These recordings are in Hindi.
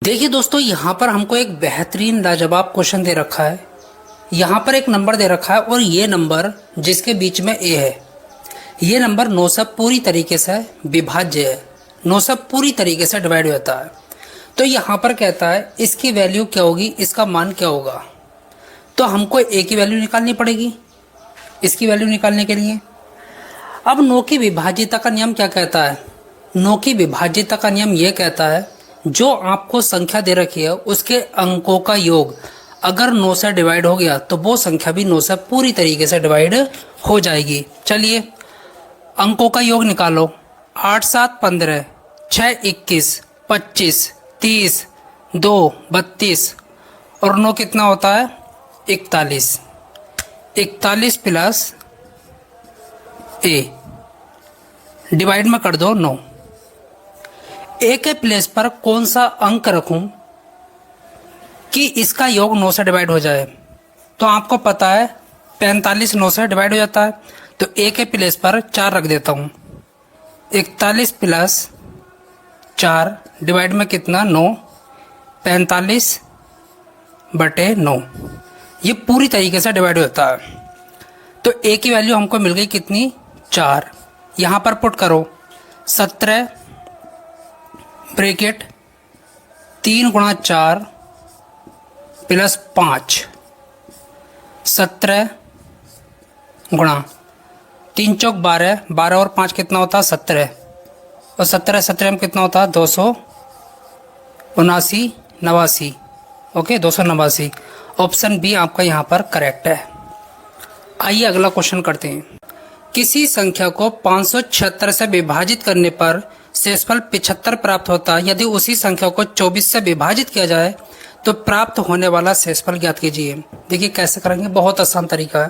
देखिए दोस्तों, यहाँ पर हमको एक बेहतरीन लाजवाब क्वेश्चन दे रखा है। यहाँ पर एक नंबर दे रखा है और ये नंबर जिसके बीच में ए है, ये नंबर 9 से पूरी तरीके से विभाज्य है, 9 से पूरी तरीके से डिवाइड होता है। तो यहाँ पर कहता है इसकी वैल्यू क्या होगी, इसका मान क्या होगा। तो हमको ए की वैल्यू निकालनी पड़ेगी इसकी वैल्यू निकालने के लिए। अब 9 की विभाज्यता का नियम क्या कहता है? 9 की विभाज्यता का नियम ये कहता है जो आपको संख्या दे रखी है उसके अंकों का योग अगर 9 से डिवाइड हो गया तो वो संख्या भी 9 से पूरी तरीके से डिवाइड हो जाएगी। चलिए अंकों का योग निकालो। 8 7 15, 6 21, 25, 30, 2 32 और 9 कितना होता है? 41। 41 प्लस ए, डिवाइड में कर दो 9। ए के प्लेस पर कौन सा अंक रखूं कि इसका योग 9 से डिवाइड हो जाए? तो आपको पता है 45 9 से डिवाइड हो जाता है, तो ए के प्लेस पर 4 रख देता हूं। 41 प्लस 4 डिवाइड में कितना? 9। 45 बटे 9, ये पूरी तरीके से डिवाइड होता है। तो ए की वैल्यू हमको मिल गई कितनी? 4। यहाँ पर पुट करो 17 ब्रैकेट 3 गुणा 4 प्लस 5, 17 गुणा 3 चौक 12, 12 और 5 कितना होता है? 17 और 17 17 में कितना होता है? 279। ओके 289। ऑप्शन बी आपका यहाँ पर करेक्ट है। आइए अगला क्वेश्चन करते हैं। किसी संख्या को 576 से विभाजित करने पर शेषफल 75 प्राप्त होता है। यदि उसी संख्या को 24 से विभाजित किया जाए तो प्राप्त होने वाला शेषफल ज्ञात कीजिए। देखिए कैसे करेंगे, बहुत आसान तरीका है।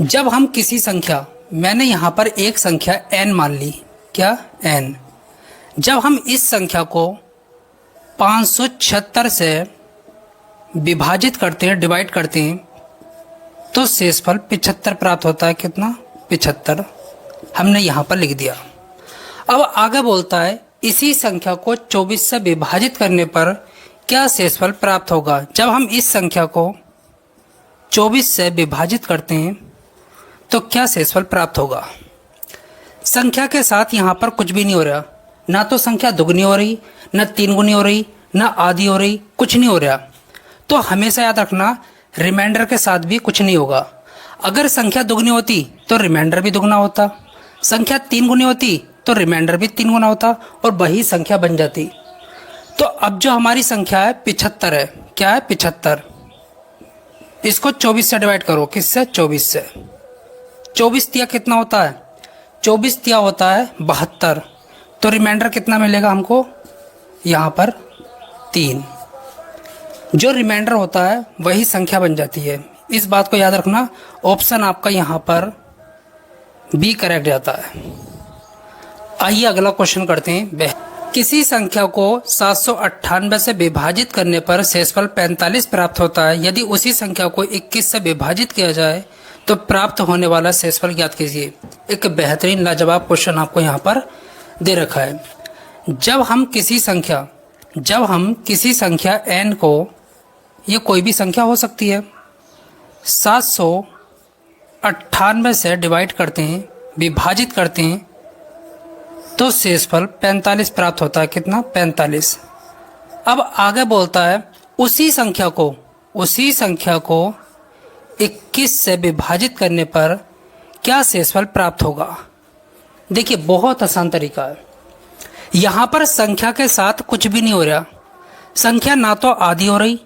जब हम किसी संख्या, मैंने यहाँ पर एक संख्या n मान ली, क्या? n। जब हम इस संख्या को 576 से विभाजित करते हैं, डिवाइड करते हैं, तो शेषफल 75 प्राप्त होता है। कितना? 75 हमने यहाँ पर लिख दिया। अब आगे बोलता है इसी संख्या को 24 से विभाजित करने पर क्या शेषफल प्राप्त होगा। जब हम इस संख्या को 24 से विभाजित करते हैं तो क्या शेषफल प्राप्त होगा। संख्या के साथ यहाँ पर कुछ भी नहीं हो रहा, ना तो संख्या दुगनी हो रही, ना 3 गुनी हो रही, ना आधी हो रही, कुछ नहीं हो रहा। तो हमेशा याद रखना रिमाइंडर के साथ भी कुछ नहीं होगा। अगर संख्या दुगनी होती तो रिमाइंडर भी दुगना होता, संख्या 3 गुनी होती तो रिमाइंडर भी 3 गुना होता और वही संख्या बन जाती। तो अब जो हमारी संख्या है 75 है। क्या है? 75। इसको 24 से डिवाइड करो। किससे? 24 से। 24 तिया कितना होता है? 24 तिया होता है 72। तो रिमाइंडर कितना मिलेगा हमको? यहाँ पर 3। जो रिमाइंडर होता है वही संख्या बन जाती है। इस बात को याद रखना। ऑप्शन आपका यहाँ पर बी करेक्ट जाता है। आइए अगला क्वेश्चन करते हैं। किसी संख्या को 798 से विभाजित करने पर शेषफल 45 प्राप्त होता है। यदि उसी संख्या को 21 से विभाजित किया जाए तो प्राप्त होने वाला शेषफल ज्ञात कीजिए। एक बेहतरीन लाजवाब क्वेश्चन आपको यहाँ पर दे रखा है। जब हम किसी संख्या n को, ये कोई भी संख्या हो सकती है, 798 से डिवाइड करते हैं, विभाजित करते हैं, तो शेषफल 45 प्राप्त होता है। कितना? 45। अब आगे बोलता है उसी संख्या को 21 से विभाजित करने पर क्या शेषफल प्राप्त होगा। देखिए बहुत आसान तरीका है। यहाँ पर संख्या के साथ कुछ भी नहीं हो रहा। संख्या ना तो आधी हो रही,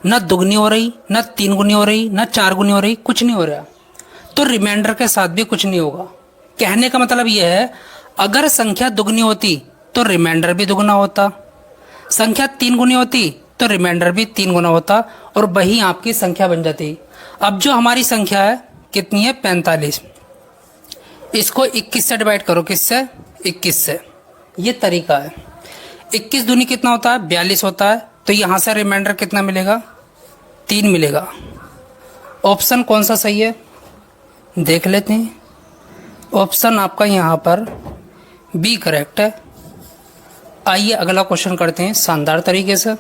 ना दुगनी हो रही, ना 3 गुनी हो रही, ना 4 गुनी हो रही, कुछ नहीं हो रहा। तो रिमाइंडर के साथ भी कुछ नहीं होगा। कहने का मतलब यह है अगर संख्या दुगनी होती तो रिमाइंडर भी दुगना होता, संख्या 3 गुनी होती तो रिमाइंडर भी 3 गुना होता और वही आपकी संख्या बन जाती। अब जो हमारी संख्या है कितनी है? 45। इसको 21 से डिवाइड करो। किससे? 21 से। ये तरीका है। 21 दूनी कितना होता है? 42 होता है। तो यहाँ से रिमाइंडर कितना मिलेगा? 3 मिलेगा। ऑप्शन कौन सा सही है देख लेते हैं। ऑप्शन आपका यहाँ पर बी करेक्ट है। आइए अगला क्वेश्चन करते हैं शानदार तरीके से।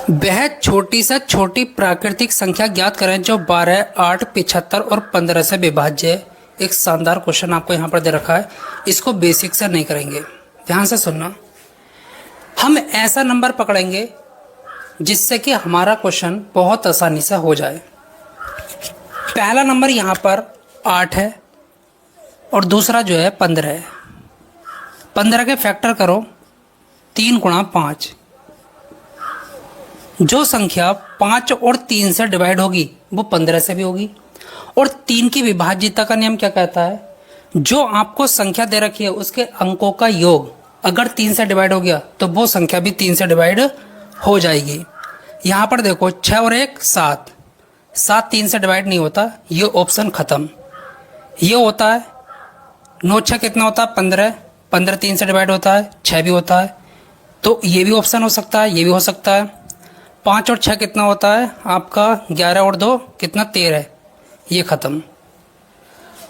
वह छोटी से छोटी प्राकृतिक संख्या ज्ञात करें जो 12, 8, 75 और 15 से विभाज्य है। एक शानदार क्वेश्चन आपको यहाँ पर दे रखा है, इसको बेसिक से नहीं करेंगे, ध्यान से सुनना। हम ऐसा नंबर पकड़ेंगे जिससे कि हमारा क्वेश्चन बहुत आसानी से हो जाए। पहला नंबर यहाँ पर 8 है और दूसरा जो है 15 है। 15 के फैक्टर करो 3 गुणा 5। जो संख्या 5 और 3 से डिवाइड होगी वो 15 से भी होगी। और 3 की विभाज्यता का नियम क्या कहता है, जो आपको संख्या दे रखी है उसके अंकों का योग अगर 3 से डिवाइड हो गया तो वो संख्या भी 3 से डिवाइड हो जाएगी। यहाँ पर देखो 6 और 1 7, 7 3 से डिवाइड नहीं होता, ये ऑप्शन खत्म। ये होता है 9 6 कितना होता है 15, 15 3 से डिवाइड होता है, 6 भी होता है, तो ये भी ऑप्शन हो सकता है, ये भी हो सकता है। 5 और 6 कितना होता है आपका 11 और 2 कितना 13, ये खत्म।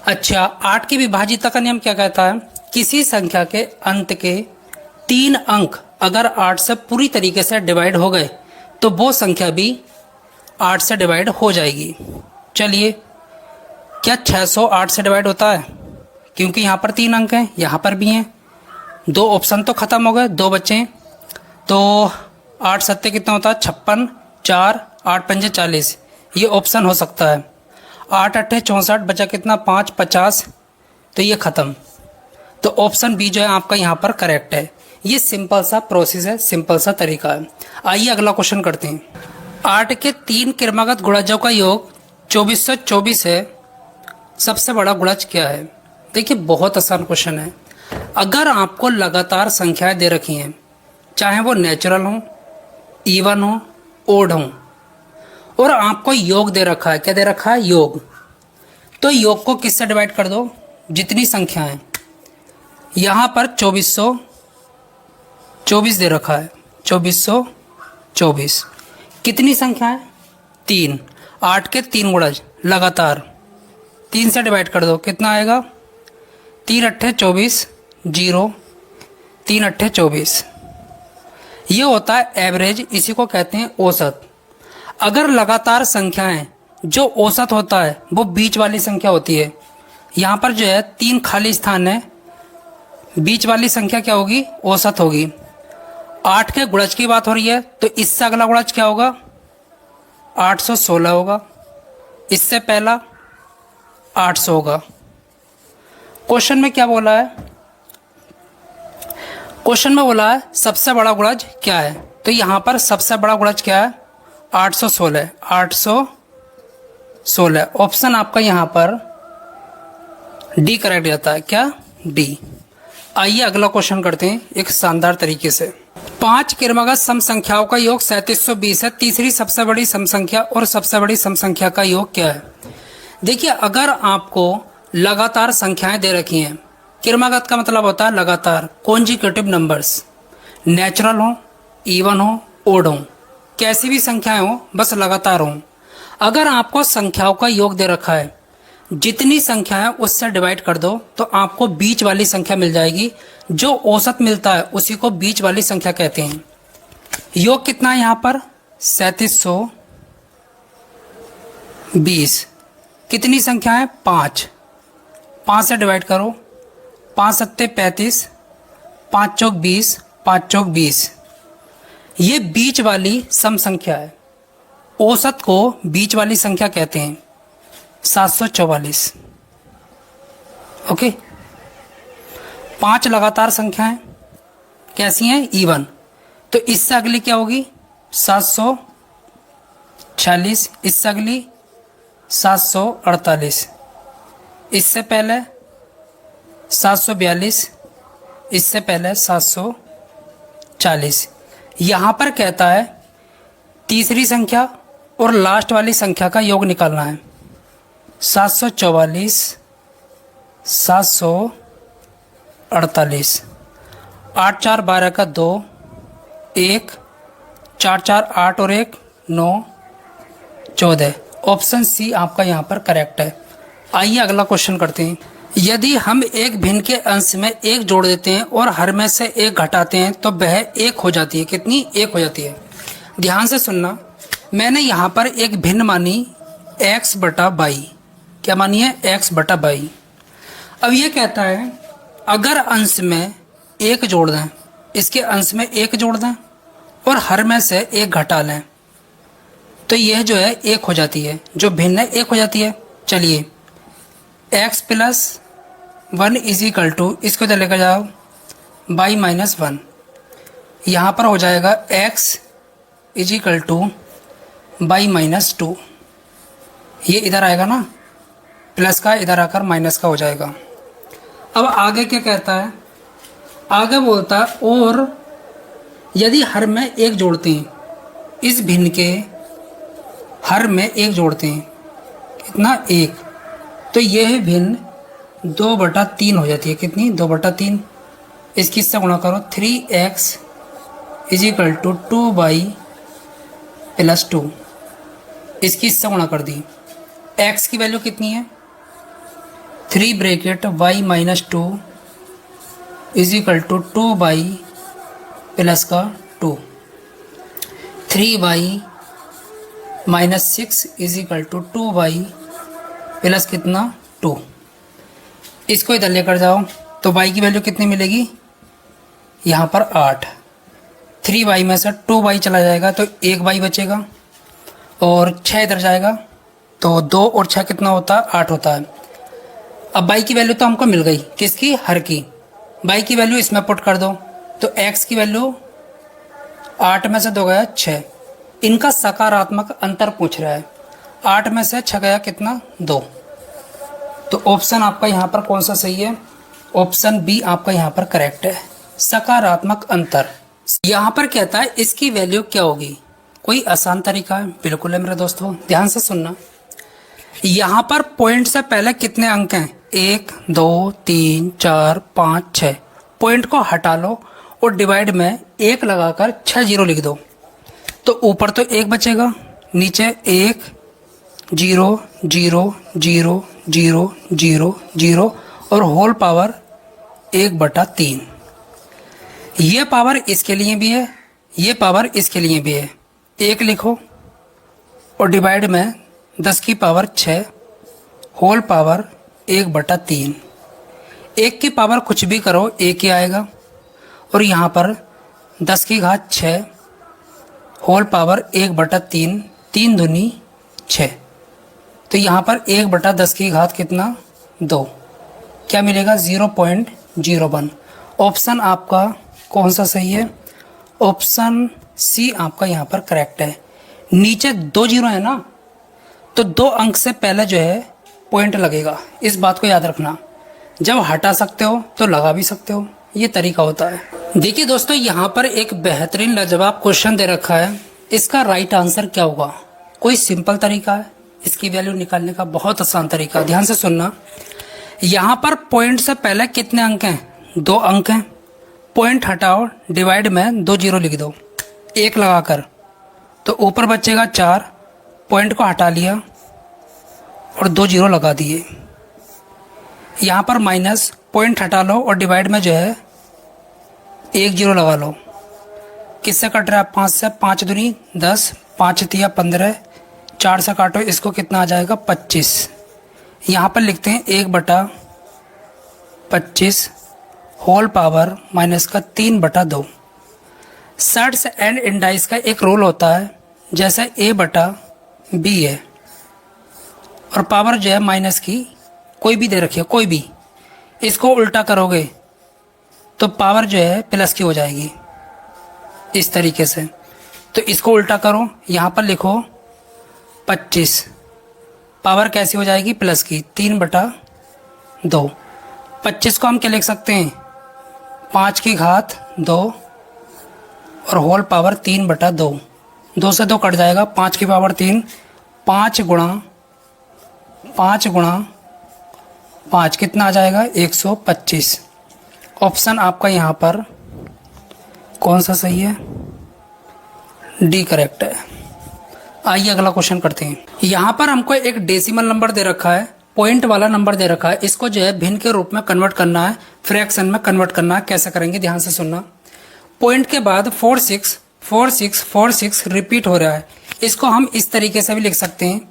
अच्छा, 8 की विभाज्यता का नियम क्या कहता है, किसी संख्या के अंत के 3 अंक अगर 8 से पूरी तरीके से डिवाइड हो गए तो वो संख्या भी 8 से डिवाइड हो जाएगी। चलिए, क्या 608 से डिवाइड होता है, क्योंकि यहाँ पर 3 अंक हैं, यहाँ पर भी हैं, 2 ऑप्शन तो खत्म हो गए, 2 बचे। तो 8 7 कितना होता है 56, 4 8 5 40, ये ऑप्शन हो सकता है। 8 8 64 बचा कितना 5 50, तो ये खत्म। तो ऑप्शन बी जो है आपका यहाँ पर करेक्ट है। ये सिंपल सा प्रोसेस है, सिंपल सा तरीका है। आइए अगला क्वेश्चन करते हैं। 8 के 3 क्रमागत गुणजों का योग 2424 है, सबसे बड़ा गुणज क्या है। देखिए बहुत आसान क्वेश्चन है। अगर आपको लगातार संख्याएं दे रखी हैं, चाहे वो नेचुरल हो, इवन हो, ओड हो, और आपको योग दे रखा है, क्या दे रखा है योग, तो योग को किससे डिवाइड कर दो, जितनी संख्या है। यहाँ पर 2424 दे रखा है, 2424 कितनी संख्या है 3, 8 के 3 गुणज लगातार 3 से डिवाइड कर दो, कितना आएगा 3 8 24 0, 3 8 24, ये होता है एवरेज, इसी को कहते हैं औसत। अगर लगातार संख्याएं जो औसत होता है वो बीच वाली संख्या होती है। यहाँ पर जो है 3 खाली स्थान है, बीच वाली संख्या क्या होगी औसत होगी। 8 के गुणज की बात हो रही है तो इससे अगला गुणज क्या होगा 816 होगा, इससे पहला 800 होगा। क्वेश्चन में क्या बोला है, क्वेश्चन में बोला है सबसे बड़ा गुणज क्या है, तो यहाँ पर सबसे बड़ा गुणज क्या है 816, 816 ऑप्शन आपका यहाँ पर डी करेक्ट जाता है, क्या डी। आइए अगला क्वेश्चन करते हैं एक शानदार तरीके से। 5 क्रमागत सम संख्याओं का योग 3720 है, तीसरी सबसे बड़ी सम संख्या और सबसे बड़ी सम संख्या का योग क्या है। देखिए अगर आपको लगातार संख्याएं दे रखी हैं, क्रमागत का मतलब होता है लगातार, कॉन्जिक्यूटिव नंबर्स, नेचुरल हो, इवन हो, ओड हो, कैसी भी संख्याएं हो बस लगातार हो। अगर आपको संख्याओं का योग दे रखा है, जितनी संख्या है उससे डिवाइड कर दो तो आपको बीच वाली संख्या मिल जाएगी। जो औसत मिलता है उसी को बीच वाली संख्या कहते हैं। योग कितना है यहाँ पर 3720, कितनी संख्या है 5, 5 से डिवाइड करो, 5 7 35, 5 चौक 20, 5 चौक 20, ये बीच वाली सम संख्या है। औसत को बीच वाली संख्या कहते हैं 744। ओके, 5 लगातार संख्याएं कैसी हैं इवन, तो इससे अगली क्या होगी 746, इससे अगली 748, इससे पहले 742, इससे पहले 740। यहाँ पर कहता है तीसरी संख्या और लास्ट वाली संख्या का योग निकालना है। 744, 748, 8 4 12 का 2, 1 4 4 8 और 1 9 14, ऑप्शन सी आपका यहाँ पर करेक्ट है। आइए अगला क्वेश्चन करते हैं। यदि हम एक भिन्न के अंश में एक जोड़ देते हैं और हर में से एक घटाते हैं तो वह एक हो जाती है। कितनी? एक हो जाती है। ध्यान से सुनना, मैंने यहाँ पर एक भिन्न मानी x बटा बाई। क्या मानी है? x बटा बाई। अब ये कहता है अगर अंश में एक जोड़ दें, इसके अंश में एक जोड़ दें और हर में से एक घटा लें तो यह जो है एक हो जाती है, जो भिन्न है एक हो जाती है। चलिए x plus 1 is equal to, इसको इधर लेकर जाओ, बाई माइनस 1। यहाँ पर हो जाएगा x is equal two by minus 2। ये इधर आएगा ना, प्लस का इधर आकर माइनस का हो जाएगा। अब आगे क्या कहता है? आगे बोलता है और यदि हर में एक जोड़ते हैं, इस भिन्न के हर में एक जोड़ते हैं, कितना? एक, तो यह भिन्न 2/3 हो जाती है। कितनी? 2/3। इसकी इससे गुणा करो, 3x is equal to 2y plus 2। इसकी इससे गुणा कर दी। x की वैल्यू कितनी है? 3 bracket y minus 2 is equal to 2y plus का 2। 3y minus 6 is equal to 2y plus कितना? 2। इसको इधर लेकर जाओ तो y की वैल्यू कितनी मिलेगी? यहाँ पर 8। 3y में से 2y चला जाएगा तो 1y बचेगा और 6 इधर जाएगा तो 2 और 6 कितना होता है? 8 होता है। अब y की वैल्यू तो हमको मिल गई, किसकी? हर की। y की वैल्यू इसमें पुट कर दो तो x की वैल्यू 8 में से 2 गया 6। इनका सकारात्मक अंतर पूछ रहा है। 8 में से 6 गया कितना? 2। तो ऑप्शन आपका यहाँ पर कौन सा सही है? ऑप्शन बी आपका यहाँ पर करेक्ट है, सकारात्मक अंतर। यहाँ पर कहता है इसकी वैल्यू क्या होगी? कोई आसान तरीका है? बिल्कुल है मेरे दोस्तों, ध्यान से सुनना। यहाँ पर पॉइंट से पहले कितने अंक हैं? 1 2 3 4 5 6। पॉइंट को हटा लो और डिवाइड में 1 लगाकर 6 जीरो लिख दो तो ऊपर तो 1 बचेगा, नीचे 1 0 0 0 0 0 0 और होल पावर 1/3। ये पावर इसके लिए भी है, ये पावर इसके लिए भी है। 1 लिखो और डिवाइड में 10 की पावर 6 होल पावर 1/3। 1 की पावर कुछ भी करो 1 ही आएगा और यहाँ पर 10 की घात 6 होल पावर 1/3, 3 दूनी 6। तो यहाँ पर 1/10 की घात कितना? 2। क्या मिलेगा? 0.01। ऑप्शन आपका कौन सा सही है? ऑप्शन सी आपका यहाँ पर करेक्ट है। नीचे 2 जीरो है ना, तो 2 अंक से पहले जो है पॉइंट लगेगा। इस बात को याद रखना, जब हटा सकते हो तो लगा भी सकते हो, ये तरीका होता है। देखिए दोस्तों, यहाँ पर एक बेहतरीन लाजवाब क्वेश्चन दे रखा है। इसका राइट आंसर क्या होगा? कोई सिंपल तरीका है इसकी वैल्यू निकालने का, बहुत आसान तरीका। ध्यान से सुनना, यहाँ पर पॉइंट से पहले कितने अंक हैं? 2 अंक हैं। पॉइंट हटाओ, डिवाइड में 2 जीरो लिख दो 1 लगाकर, तो ऊपर बचेगा 4। पॉइंट को हटा लिया और 2 जीरो लगा दिए। यहाँ पर माइनस, पॉइंट हटा लो और डिवाइड में जो है 1 जीरो लगा लो। किससे कट रहा है? 5 से। 5 दूनी 10, 5 तिया 15, 4 से काटो, इसको कितना आ जाएगा? 25। यहाँ पर लिखते हैं 1/25 होल पावर माइनस का 3/2। सर्ट्स एंड इंडाइस का एक रूल होता है, जैसे a/b है और पावर जो है माइनस की कोई भी दे रखी है, कोई भी, इसको उल्टा करोगे तो पावर जो है प्लस की हो जाएगी इस तरीके से। तो इसको उल्टा करो, यहाँ पर लिखो 25, पावर कैसी हो जाएगी? प्लस की, 3/2। 25 को हम क्या लिख सकते हैं? 5 की घात 2 और होल पावर 3/2। 2 से 2 कट जाएगा, 5 की पावर 3, 5 गुणा 5 कितना आ जाएगा? 125। ऑप्शन आपका यहाँ पर कौन सा सही है? डी करेक्ट है। आइए अगला क्वेश्चन करते हैं। यहाँ पर हमको एक डेसिमल नंबर दे रखा है पॉइंट वाला नंबर दे रखा है, इसको जो है भिन्न के रूप में कन्वर्ट करना है, फ्रैक्शन में कन्वर्ट करना है। कैसे करेंगे ध्यान से सुनना। पॉइंट के बाद 4 6 4 6 4 6 रिपीट हो रहा है, इसको हम इस तरीके से भी लिख सकते हैं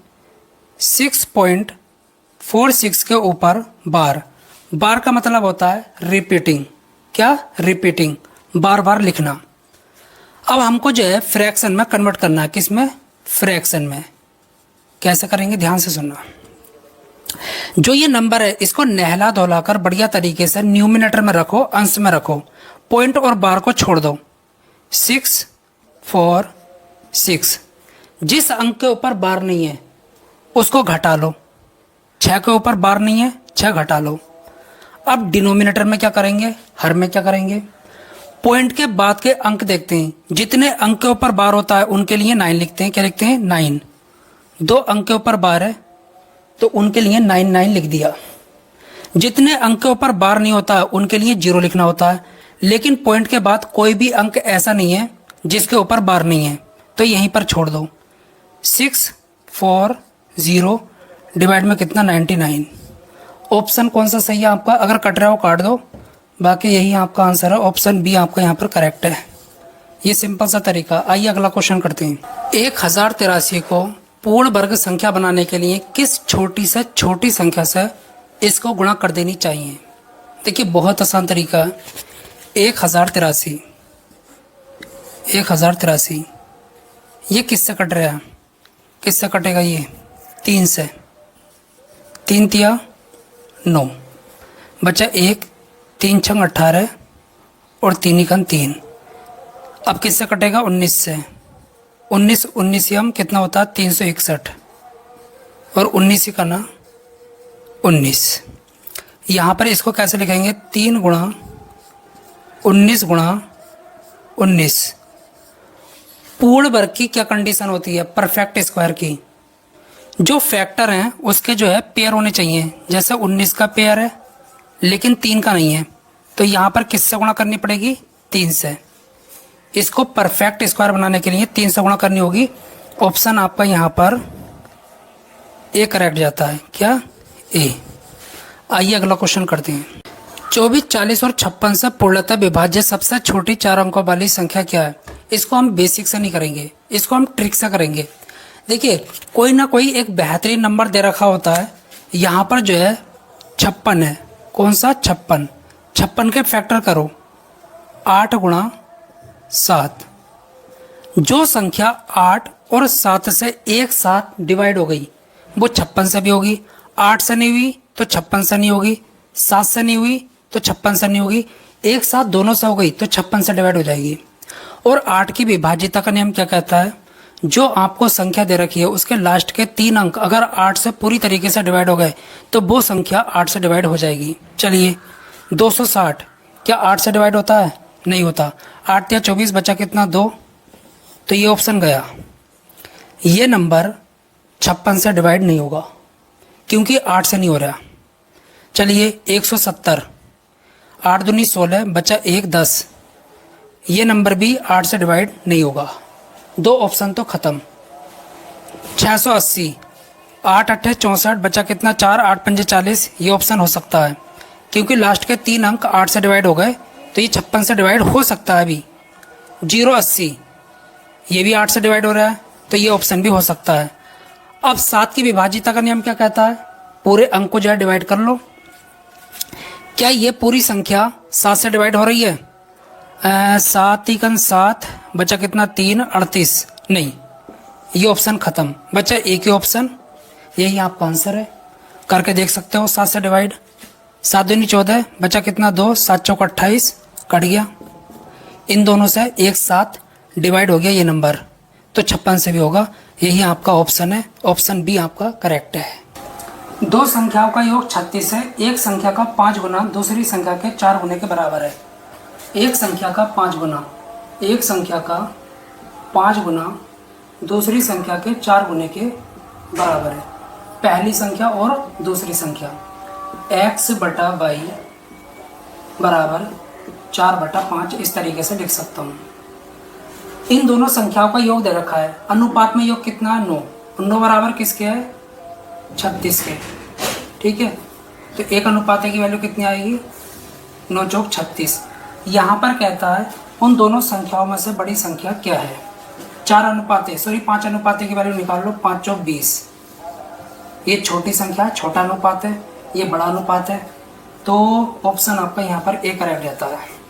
6.46 के ऊपर बार। बार का मतलब होता है रिपीटिंग। क्या? रिपीटिंग, बार बार लिखना। अब हमको जो है फ्रैक्शन में कन्वर्ट करना है। किस में? फ्रैक्शन में। कैसे करेंगे ध्यान से सुनना। जो ये नंबर है इसको नहला धुलाकर बढ़िया तरीके से न्यूमिनेटर में रखो, अंश में रखो, पॉइंट और बार को छोड़ दो। 6 4 6, जिस अंक के ऊपर बार नहीं है उसको घटा लो। 6 के ऊपर बार नहीं है, 6 घटा लो। अब डिनोमिनेटर में क्या करेंगे, हर में क्या करेंगे, पॉइंट के बाद के अंक देखते हैं। जितने अंक के ऊपर बार होता है उनके लिए 9 लिखते हैं। क्या लिखते हैं? 9। 2 अंक के ऊपर बार है तो उनके लिए 9 9 लिख दिया। जितने अंक के ऊपर बार नहीं होता है उनके लिए 0 लिखना होता है। लेकिन पॉइंट के बाद कोई भी अंक ऐसा नहीं है जिसके ऊपर बार नहीं है, तो यहीं पर छोड़ दो। 6 4 0 डिवाइड में कितना? 99। ऑप्शन कौन सा सही है आपका? अगर कट रहा हो काट दो, बाकी यही आपका आंसर है। ऑप्शन बी आपका यहाँ पर करेक्ट है। ये सिंपल सा तरीका। आइए अगला क्वेश्चन करते हैं। 1083 को पूर्ण वर्ग संख्या बनाने के लिए किस छोटी से छोटी संख्या से इसको गुणा कर देनी चाहिए? देखिए बहुत आसान तरीका है। 1083 ये किससे कट रहा है? किससे कटेगा ये? 3 से। 3 तिया 9, बचा 1, 3 छंग 18 और 3 एकम 3। अब किससे कटेगा? 19 से। 19 19 हम कितना होता है? 361 और 19 का ना 19। यहाँ पर इसको कैसे लिखेंगे? 3 गुणा 19 गुणा 19। पूर्ण वर्ग की क्या कंडीशन होती है? परफेक्ट स्क्वायर की। जो फैक्टर हैं उसके जो है पेयर होने चाहिए। जैसे 19 का पेयर है लेकिन 3 का नहीं है, तो यहाँ पर किससे गुणा करनी पड़ेगी? 3 से। इसको परफेक्ट स्क्वायर बनाने के लिए 3 से गुणा करनी होगी। ऑप्शन आपका यहाँ पर ए करेक्ट जाता है। क्या? ए। आइए अगला क्वेश्चन करते हैं। 24 40 और 56 से पूर्णतः विभाज्य सबसे छोटी 4 अंकों वाली संख्या क्या है? इसको हम बेसिक से नहीं करेंगे, इसको हम ट्रिक से करेंगे। देखिए कोई ना कोई एक बेहतरीन नंबर दे रखा होता है। यहाँ पर जो है 56 है। कौन सा? 56। 56 के फैक्टर करो 8 गुणा 7। जो संख्या 8 और 7 से एक साथ डिवाइड हो गई वो 56 से भी होगी। 8 से नहीं हुई तो 56 से नहीं होगी, 7 से नहीं हुई तो 56 से नहीं होगी, एक साथ दोनों से हो गई तो 56 से डिवाइड हो जाएगी। और 8 की विभाज्यता का नियम क्या कहता है? जो आपको संख्या दे रखी है उसके लास्ट के 3 अंक अगर 8 से पूरी तरीके से डिवाइड हो गए तो वो संख्या 8 से डिवाइड हो जाएगी। चलिए 260 क्या 8 से डिवाइड होता है? नहीं होता। 8 या 24 बचा कितना? 2। तो ये ऑप्शन गया। ये नंबर 56 से डिवाइड नहीं होगा क्योंकि 8 से नहीं हो रहा। चलिए 170 8 दूनी 16 बचा 1 10। ये नंबर भी 8 से डिवाइड नहीं होगा। 2 ऑप्शन तो खत्म। 680 8 8 64 बचा कितना? 4 8 5 40। ये ऑप्शन हो सकता है क्योंकि लास्ट के 3 अंक 8 से डिवाइड हो गए तो ये 56 से डिवाइड हो सकता है अभी। 080 ये भी 8 से डिवाइड हो रहा है तो ये ऑप्शन भी हो सकता है। अब 7 की विभाज्यता का नियम क्या कहता है? पूरे अंक को जो है डिवाइड कर लो। क्या ये पूरी संख्या 7 से डिवाइड हो रही है? 7 एकम 7 बचा कितना? 3 38। नहीं, ये ऑप्शन खत्म। बचा एक ही ऑप्शन, यही आपका आंसर है। करके देख सकते हो 7 से डिवाइड। 7 दूनी 14 बचा कितना? 2 7 चौक 28 कट गया। इन दोनों से एक साथ डिवाइड हो गया ये नंबर, तो 56 से भी होगा। यही आपका ऑप्शन है। ऑप्शन बी आपका करेक्ट है। दो संख्याओं का योग 36 है। एक संख्या का 5 गुना दूसरी संख्या के 4 गुने के बराबर है। एक संख्या का 5 गुना, एक संख्या का 5 गुना दूसरी संख्या के 4 गुने के बराबर है। पहली संख्या और दूसरी संख्या x बटा वाई बराबर 4/5 इस तरीके से लिख सकता हूँ। इन दोनों संख्याओं का योग दे रखा है। अनुपात में योग कितना है? 9। 9 बराबर किसके है? 36 के। ठीक है, तो 1 अनुपात की वैल्यू कितनी आएगी, 9 चौक 36। यहाँ पर कहता है उन दोनों संख्याओं में से बड़ी संख्या क्या है। 5 अनुपात की वैल्यू निकाल लो, 5 चौक 20। ये छोटी संख्या है, छोटा अनुपात है, ये बड़ा अनुपात है, तो ऑप्शन आपका यहाँ पर ए करेक्ट रहता है।